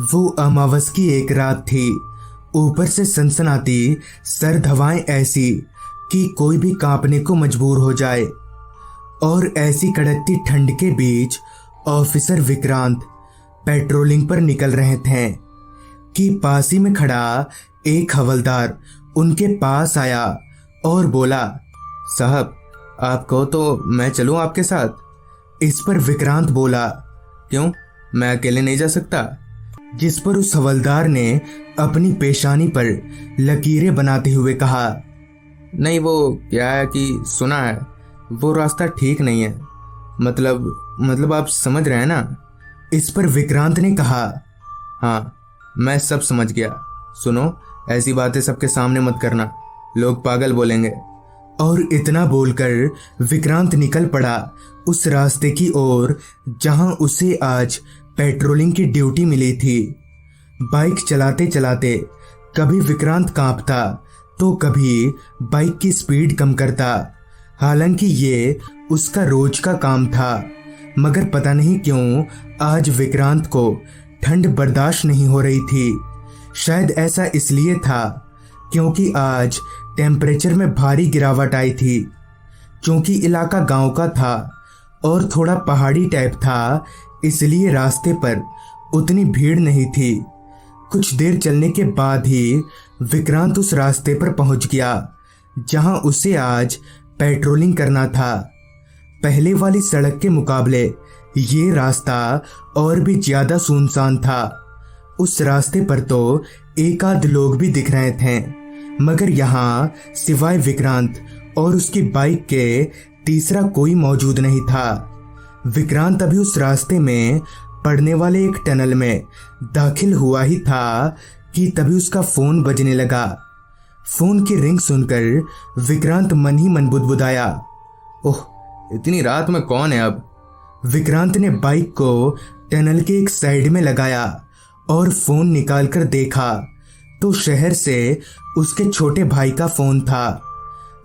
वो अमावस की एक रात थी। ऊपर से सनसनाती सर्द हवाएं ऐसी कि कोई भी कांपने को मजबूर हो जाए। और ऐसी कड़कती ठंड के बीच ऑफिसर विक्रांत पेट्रोलिंग पर निकल रहे थे कि पास ही में खड़ा एक हवलदार उनके पास आया और बोला, साहब आप कहो तो मैं चलूं आपके साथ। इस पर विक्रांत बोला, क्यों, मैं अकेले नहीं जा सकता। जिस पर उस हवलदार ने अपनी पेशानी पर लकीरें बनाते हुए कहा, नहीं वो क्या है कि सुना है वो रास्ता ठीक नहीं है। मतलब आप समझ रहे हैं ना। इस पर विक्रांत ने कहा, हाँ मैं सब समझ गया। सुनो, ऐसी बातें सबके सामने मत करना, लोग पागल बोलेंगे। और इतना बोलकर विक्रांत निकल पड़ा उस रास्ते की ओर जहां उसे आज पेट्रोलिंग की ड्यूटी मिली थी। बाइक चलाते चलाते कभी विक्रांत कांपता तो कभी बाइक की स्पीड कम करता। हालांकि ये उसका रोज का काम था, मगर पता नहीं क्यों आज विक्रांत को ठंड बर्दाश्त नहीं हो रही थी। शायद ऐसा इसलिए था क्योंकि आज टेम्परेचर में भारी गिरावट आई थी। क्योंकि इलाका गांव का था और थोड़ा पहाड़ी टाइप था, इसलिए रास्ते पर उतनी भीड़ नहीं थी। कुछ देर चलने के बाद ही विक्रांत उस रास्ते पर पहुंच गया जहां उसे आज पेट्रोलिंग करना था। पहले वाली सड़क के मुकाबले ये रास्ता और भी ज्यादा सुनसान था। उस रास्ते पर तो एक आध लोग भी दिख रहे थे, मगर यहाँ सिवाय विक्रांत और उसकी बाइक के तीसरा कोई मौजूद नहीं था। विक्रांत अभी उस रास्ते में पड़ने वाले एक टनल में दाखिल हुआ ही था कि तभी उसका फोन बजने लगा। फोन की रिंग सुनकर विक्रांत मन ही मन बुदबुदाया, ओह इतनी रात में कौन है अब। विक्रांत ने बाइक को टनल के एक साइड में लगाया और फोन निकालकर देखा तो शहर से उसके छोटे भाई का फोन था।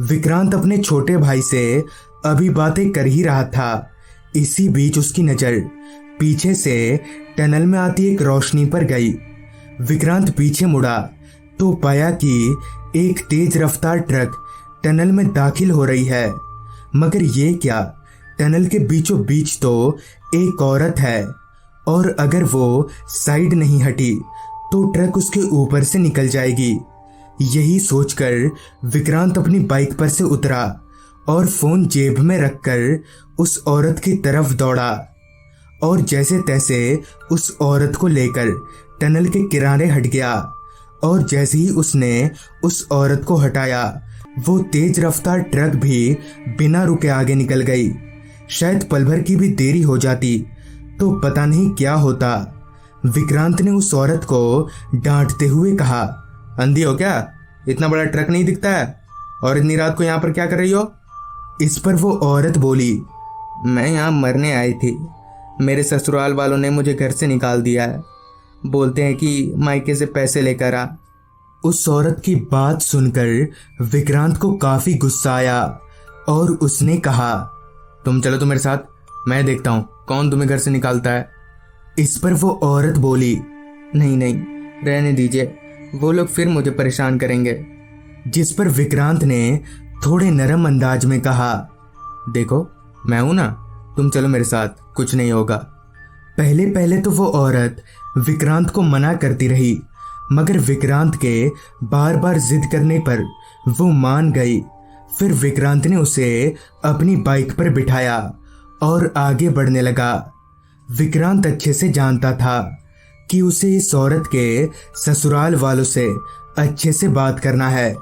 विक्रांत अपने छोटे भाई से अभी बातें कर ही रहा था। इसी बीच उसकी नजर पीछे से टनल में आती एक रोशनी पर गई। विक्रांत पीछे मुड़ा तो पाया कि एक तेज रफ्तार ट्रक टनल में दाखिल हो रही है। मगर ये क्या, टनल के बीचों बीच तो एक औरत है और अगर वो साइड नहीं हटी तो ट्रक उसके ऊपर से निकल जाएगी। यही सोचकर विक्रांत अपनी बाइक पर से उतरा और फोन जेब में रखकर उस औरत की तरफ दौड़ा और जैसे तैसे उस औरत को लेकर टनल के किनारे हट गया। और जैसे ही उसने उस औरत को हटाया, वो तेज रफ्तार ट्रक भी बिना रुके आगे निकल गई। शायद पल भर की भी देरी हो जाती तो पता नहीं क्या होता। विक्रांत ने उस औरत को डांटते हुए कहा, अंधी हो क्या, इतना बड़ा ट्रक नहीं दिखता है, और इतनी रात को यहाँ पर क्या कर रही हो। इस पर वो औरत बोली, मैं यहाँ मरने आई थी, मेरे ससुराल वालों ने मुझे घर से निकाल दिया है, बोलते हैं कि मायके से पैसे लेकर आ। उस औरत की बात सुनकर विक्रांत को काफी गुस्सा आया और उसने कहा, तुम चलो तो मेरे साथ, मैं देखता हूँ कौन तुम्हें घर से निकालता है। इस पर वो औरत बोली, नहीं नहीं रहने दीजिए, वो लोग फिर मुझे परेशान करेंगे। जिस पर विक्रांत ने थोड़े नरम अंदाज में कहा, देखो मैं हूं ना, तुम चलो मेरे साथ, कुछ नहीं होगा। पहले पहले तो वो औरत विक्रांत को मना करती रही, मगर विक्रांत के बार बार जिद करने पर वो मान गई। फिर विक्रांत ने उसे अपनी बाइक पर बिठाया और आगे बढ़ने लगा। विक्रांत अच्छे से जानता था कि उसे इस औरत के ससुराल वालों से अच्छे से बात करना है,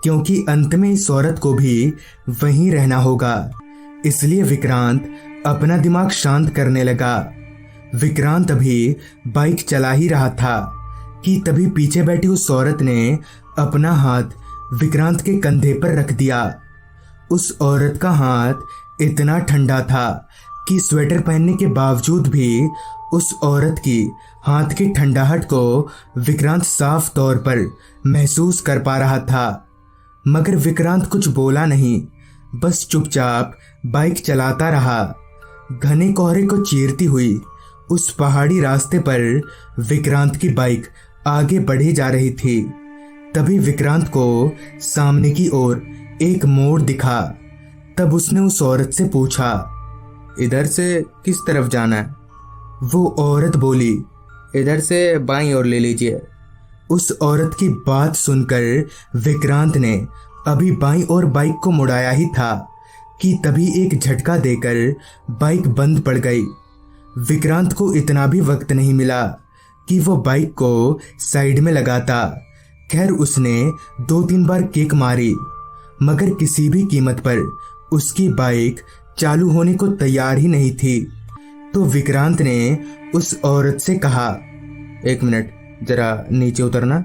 क्योंकि अंत में इस औरत को भी वहीं रहना होगा। इसलिए विक्रांत अपना दिमाग शांत करने लगा। विक्रांत अभी बाइक चला ही रहा था कि तभी पीछे बैठी उस औरत ने अपना हाथ विक्रांत के कंधे पर रख दिया। उस औरत का हाथ इतना ठंडा था कि स्वेटर पहनने के बावजूद भी उस औरत की हाथ की ठंडाहट को विक्रांत साफ तौर पर महसूस कर पा रहा था। मगर विक्रांत कुछ बोला नहीं, बस चुपचाप बाइक चलाता रहा। घने कोहरे को चीरती हुई उस पहाड़ी रास्ते पर विक्रांत की बाइक आगे बढ़े जा रही थी। तभी विक्रांत को सामने की ओर एक मोड़ दिखा। तब उसने उस औरत से पूछा, इधर से किस तरफ जाना है? वो औरत बोली, इधर से बाईं ओर ले लीजिए। उस औरत की बात सुनकर विक्रांत ने अभी बाईं ओर बाइक को मुड़ाया ही था कि तभी एक झटका देकर बाइक बंद पड़ गई। विक्रांत को इतना भी वक्त नहीं मिला कि वो बाइक को साइड में लगाता। खैर उसने 2-3 बार किक मारी, मगर किसी भी कीमत पर उसकी बाइक चालू होने को तैयार ही नहीं थी। तो विक्रांत ने उस औरत से कहा, 1 मिनट, जरा नीचे उतरना।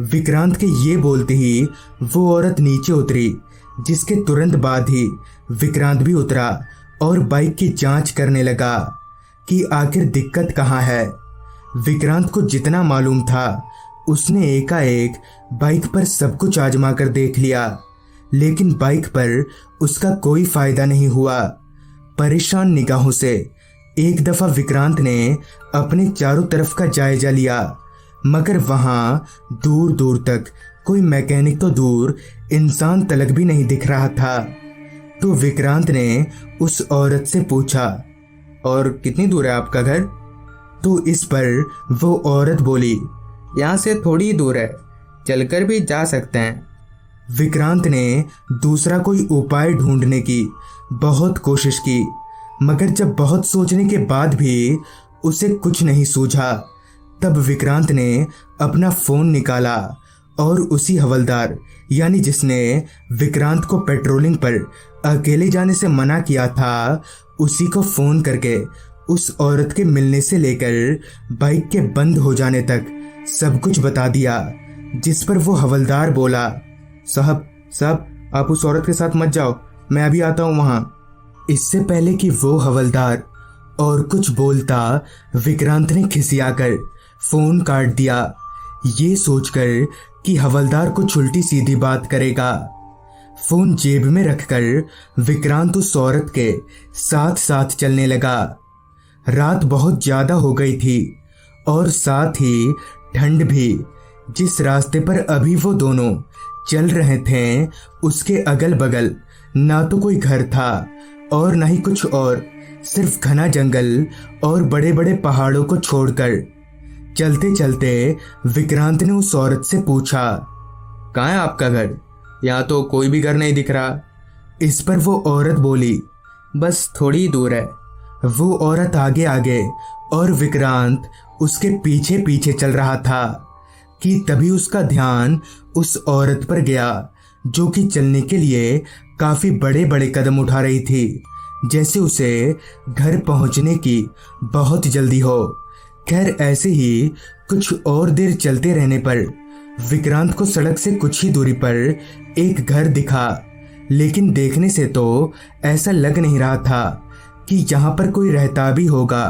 विक्रांत के ये बोलते ही वो औरत नीचे उतरी, जिसके तुरंत बाद ही विक्रांत भी उतरा और बाइक की जांच करने लगा कि आखिर दिक्कत कहाँ है। विक्रांत को जितना मालूम था उसने एकाएक बाइक पर सब कुछ आजमा कर देख लिया, लेकिन बाइक पर उसका कोई फायदा नहीं हुआ। परेशान निगाहों से एक दफा विक्रांत ने अपने चारों तरफ का जायजा लिया, मगर वहां दूर दूर तक कोई मैकेनिक तो दूर इंसान तलक भी नहीं दिख रहा था। तो विक्रांत ने उस औरत से पूछा, और कितनी दूर है आपका घर? तो इस पर वो औरत बोली, यहाँ से थोड़ी दूर है, चलकर भी जा सकते हैं। विक्रांत ने दूसरा कोई उपाय ढूंढने की बहुत कोशिश की, मगर जब बहुत सोचने के बाद भी उसे कुछ नहीं सूझा, तब विक्रांत ने अपना फोन निकाला और उसी हवलदार यानी जिसने विक्रांत को पेट्रोलिंग पर अकेले जाने से मना किया था, उसी को फोन करके उस औरत के मिलने से लेकर बाइक के बंद हो जाने तक सब कुछ बता दिया। जिस पर वो हवलदार बोला, साहब आप उस औरत के साथ मत जाओ, मैं अभी आता हूँ वहां। इससे पहले कि वो हवलदार और कुछ बोलता, विक्रांत ने खिसियाकर फोन काट दिया, ये सोचकर कि हवलदार कुछ उल्टी सीधी बात करेगा। फोन जेब में रखकर विक्रांत उस औरत के साथ साथ चलने लगा। रात बहुत ज्यादा हो गई थी और साथ ही ठंड भी। जिस रास्ते पर अभी वो दोनों चल रहे थे उसके अगल बगल ना तो कोई घर था और ना ही कुछ और, सिर्फ घना जंगल और बड़े बड़े पहाड़ों को छोड़कर। चलते चलते विक्रांत ने उस औरत से पूछा, कहाँ है आपका घर? यहाँ तो कोई भी घर नहीं दिख रहा। इस पर वो औरत बोली, बस थोड़ी ही दूर है। वो औरत आगे आगे और विक्रांत उसके पीछे पीछे चल रहा था कि तभी उसका ध्यान उस औरत पर गया, जो कि चलने के लिए काफी बड़े बड़े कदम उठा रही थी, जैसे उसे घर पहुंचने की बहुत जल्दी हो। खैर ऐसे ही कुछ और देर चलते रहने पर विक्रांत को सड़क से कुछ ही दूरी पर एक घर दिखा, लेकिन देखने से तो ऐसा लग नहीं रहा था कि यहाँ पर कोई रहता भी होगा,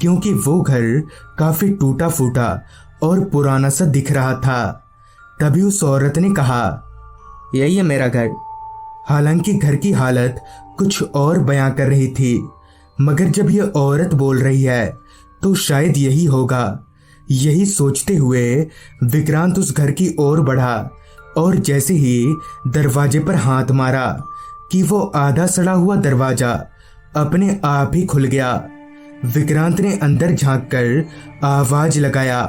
क्योंकि वो घर काफी टूटा फूटा और पुराना सा दिख रहा था। तभी उस औरत ने कहा, यही है मेरा घर। हालांकि घर की हालत कुछ और बयां कर रही थी, मगर जब ये औरत बोल रही है तो शायद यही होगा। यही सोचते हुए विक्रांत उस घर की ओर बढ़ा और जैसे ही दरवाजे पर हाथ मारा कि वो आधा सड़ा हुआ दरवाजा अपने आप ही खुल गया। विक्रांत ने अंदर झांककर आवाज लगाया,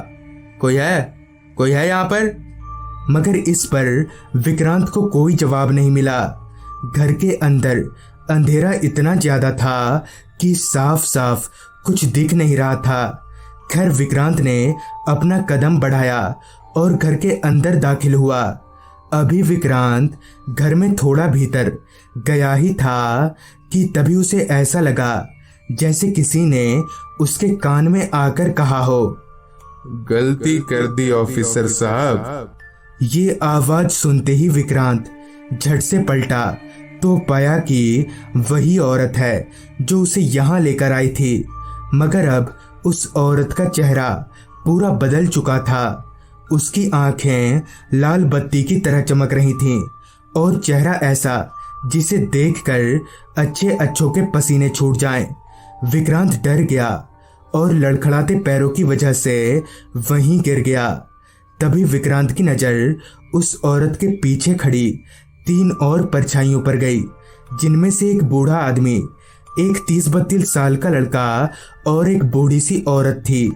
कोई है यहाँ पर? मगर इस पर विक्रांत को कोई जवाब नहीं मिला। घर के अंदर अंधेरा इतना ज्यादा था कि साफ साफ कुछ दिख नहीं रहा था। खैर विक्रांत ने अपना कदम बढ़ाया और घर के अंदर दाखिल हुआ। अभी विक्रांत घर में थोड़ा भीतर गया ही था कि तभी उसे ऐसा लगा जैसे किसी ने उसके कान में आकर कहा हो, गलती कर दी ऑफिसर साहब। ये आवाज सुनते ही विक्रांत झट से पलटा तो पाया कि वही औरत है जो उसे यहाँ लेकर आई थी, मगर अब उस औरत का चेहरा पूरा बदल चुका था। उसकी आंखें लाल बत्ती की तरह चमक रही थीं और चेहरा ऐसा जिसे देखकर अच्छे अच्छों के पसीने छूट जाएं। विक्रांत डर गया और लड़खड़ाते पैरों की वजह से वहीं गिर गया। तभी विक्रांत की नजर उस औरत के पीछे खड़ी 3 और परछाइयों पर गई, जिनमें से एक बूढ़ा आदमी, एक 30-32 साल का लड़का और एक बूढ़ी सी औरत थी।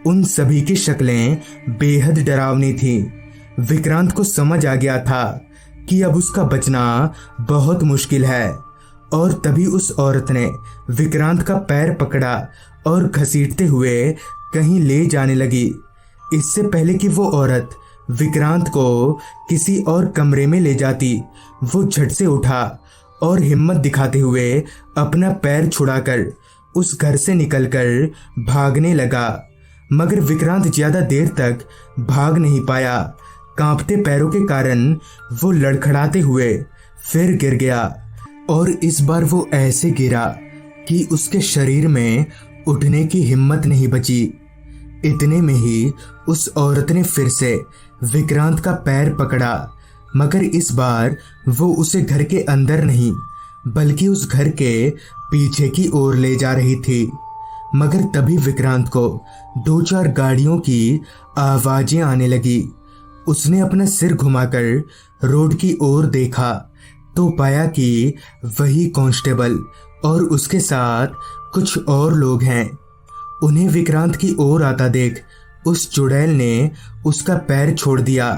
उन सभी की शक्लें बेहद डरावनी थीं। विक्रांत को समझ आ गया था कि अब उसका बचना बहुत मुश्किल है, और तभी उस औरत ने विक्रांत का पैर पकड़ा और घसीटते हुए कहीं ले जाने लगी। इससे पहले कि वो औरत विक्रांत को किसी और कमरे में ले जाती, वो झट से उठा और हिम्मत दिखाते हुए अपना पैर छुड़ाकर उस घर से निकलकर भागने लगा। मगर विक्रांत ज्यादा देर तक भाग नहीं पाया। कांपते पैरों के कारण वो लड़खड़ाते हुए फिर गिर गया, और इस बार वो ऐसे गिरा कि उसके शरीर में उठने की हिम्मत नहीं बची। इतने में ही उस औरत ने फिर से विक्रांत का पैर पकड़ा, मगर इस बार वो उसे घर के अंदर नहीं बल्कि उस घर के पीछे की ओर ले जा रही थी। मगर तभी विक्रांत को 2-4 गाड़ियों की आवाजें आने लगी। उसने अपना सिर घुमाकर रोड की ओर देखा तो पाया कि वही कांस्टेबल और उसके साथ कुछ और लोग हैं। उन्हें विक्रांत की ओर आता देख उस चुड़ैल ने उसका पैर छोड़ दिया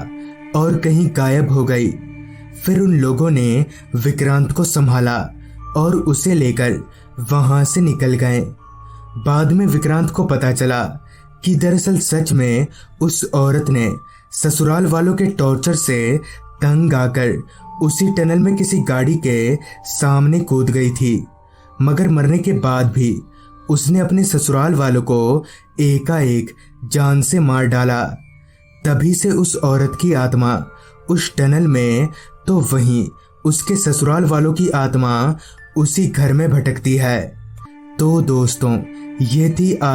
और कहीं गायब हो गई। फिर उन लोगों ने विक्रांत को संभाला और उसे लेकर वहां से निकल गए। बाद में विक्रांत को पता चला कि दरअसल सच में उस औरत ने ससुराल वालों के टॉर्चर से तंग आकर उसी टनल में किसी गाड़ी के सामने कूद गई थी। मगर मरने के बाद भी उसने अपने ससुराल वालों को एकाएक जान से मार डाला। तभी से उस औरत की आत्मा उस टनल में, तो वहीं उसके ससुराल वालों की आत्मा उसी घर में भटकती है। तो दोस्तों, ये थी आज